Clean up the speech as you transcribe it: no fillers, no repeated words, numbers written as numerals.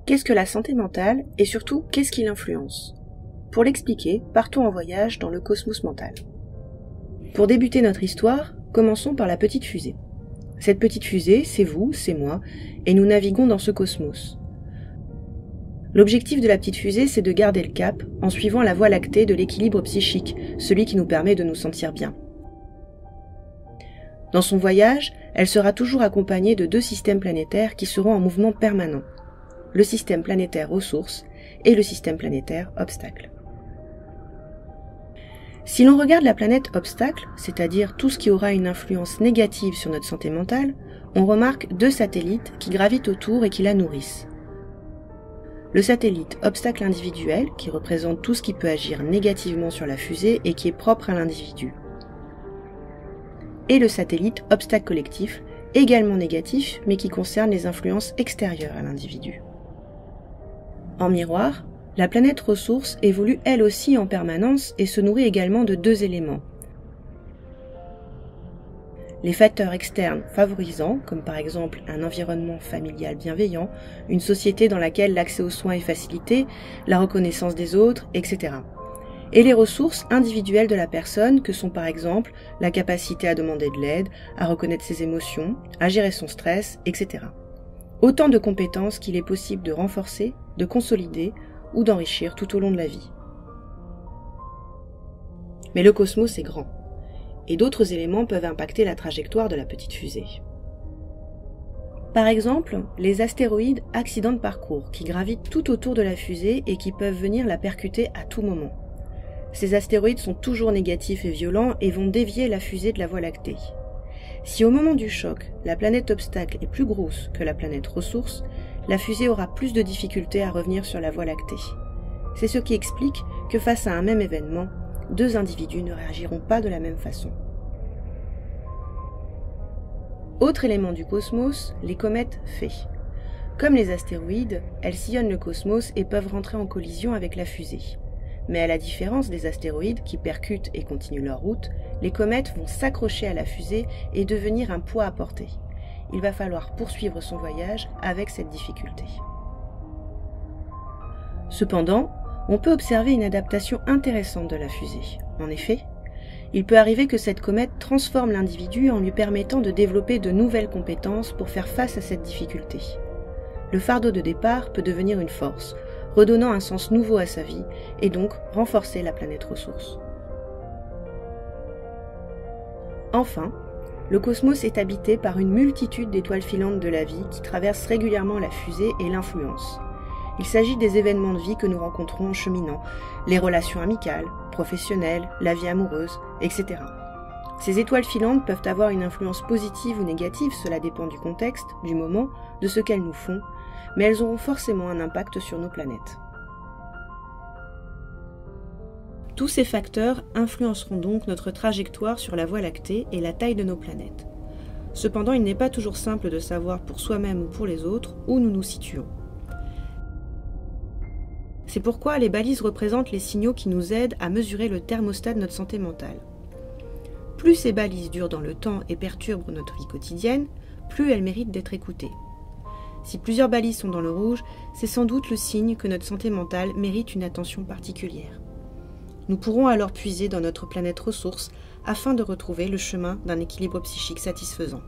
Qu'est-ce que la santé mentale et surtout qu'est-ce qui l'influence? Pour l'expliquer, partons en voyage dans le cosmos mental. Pour débuter notre histoire, commençons par la petite fusée. Cette petite fusée, c'est vous, c'est moi, et nous naviguons dans ce cosmos. L'objectif de la petite fusée, c'est de garder le cap en suivant la voie lactée de l'équilibre psychique, celui qui nous permet de nous sentir bien. Dans son voyage, elle sera toujours accompagnée de 2 systèmes planétaires qui seront en mouvement permanent. Le système planétaire ressources et le système planétaire obstacles. Si l'on regarde la planète obstacle, c'est-à-dire tout ce qui aura une influence négative sur notre santé mentale, on remarque 2 satellites qui gravitent autour et qui la nourrissent. Le satellite obstacle individuel, qui représente tout ce qui peut agir négativement sur la fusée et qui est propre à l'individu. Et le satellite obstacle collectif, également négatif, mais qui concerne les influences extérieures à l'individu. En miroir, la planète ressource évolue elle aussi en permanence et se nourrit également de 2 éléments. Les facteurs externes favorisants, comme par exemple un environnement familial bienveillant, une société dans laquelle l'accès aux soins est facilité, la reconnaissance des autres, etc. Et les ressources individuelles de la personne que sont par exemple la capacité à demander de l'aide, à reconnaître ses émotions, à gérer son stress, etc. Autant de compétences qu'il est possible de renforcer, de consolider ou d'enrichir tout au long de la vie. Mais le cosmos est grand, et d'autres éléments peuvent impacter la trajectoire de la petite fusée. Par exemple, les astéroïdes accidents de parcours qui gravitent tout autour de la fusée et qui peuvent venir la percuter à tout moment. Ces astéroïdes sont toujours négatifs et violents et vont dévier la fusée de la Voie lactée. Si au moment du choc, la planète obstacle est plus grosse que la planète ressource, la fusée aura plus de difficultés à revenir sur la Voie lactée. C'est ce qui explique que face à un même événement, 2 individus ne réagiront pas de la même façon. Autre élément du cosmos, les comètes fées. Comme les astéroïdes, elles sillonnent le cosmos et peuvent rentrer en collision avec la fusée. Mais à la différence des astéroïdes qui percutent et continuent leur route, les comètes vont s'accrocher à la fusée et devenir un poids à porter. Il va falloir poursuivre son voyage avec cette difficulté. Cependant, on peut observer une adaptation intéressante de la fusée. En effet, il peut arriver que cette comète transforme l'individu en lui permettant de développer de nouvelles compétences pour faire face à cette difficulté. Le fardeau de départ peut devenir une force, redonnant un sens nouveau à sa vie et donc renforcer la planète ressource. Enfin, le cosmos est habité par une multitude d'étoiles filantes de la vie qui traversent régulièrement la fusée et l'influencent. Il s'agit des événements de vie que nous rencontrons en cheminant, les relations amicales, professionnelles, la vie amoureuse, etc. Ces étoiles filantes peuvent avoir une influence positive ou négative, cela dépend du contexte, du moment, de ce qu'elles nous font, mais elles auront forcément un impact sur nos planètes. Tous ces facteurs influenceront donc notre trajectoire sur la Voie lactée et la taille de nos planètes. Cependant, il n'est pas toujours simple de savoir pour soi-même ou pour les autres où nous nous situons. C'est pourquoi les balises représentent les signaux qui nous aident à mesurer le thermostat de notre santé mentale. Plus ces balises durent dans le temps et perturbent notre vie quotidienne, plus elles méritent d'être écoutées. Si plusieurs balises sont dans le rouge, c'est sans doute le signe que notre santé mentale mérite une attention particulière. Nous pourrons alors puiser dans notre planète ressource afin de retrouver le chemin d'un équilibre psychique satisfaisant.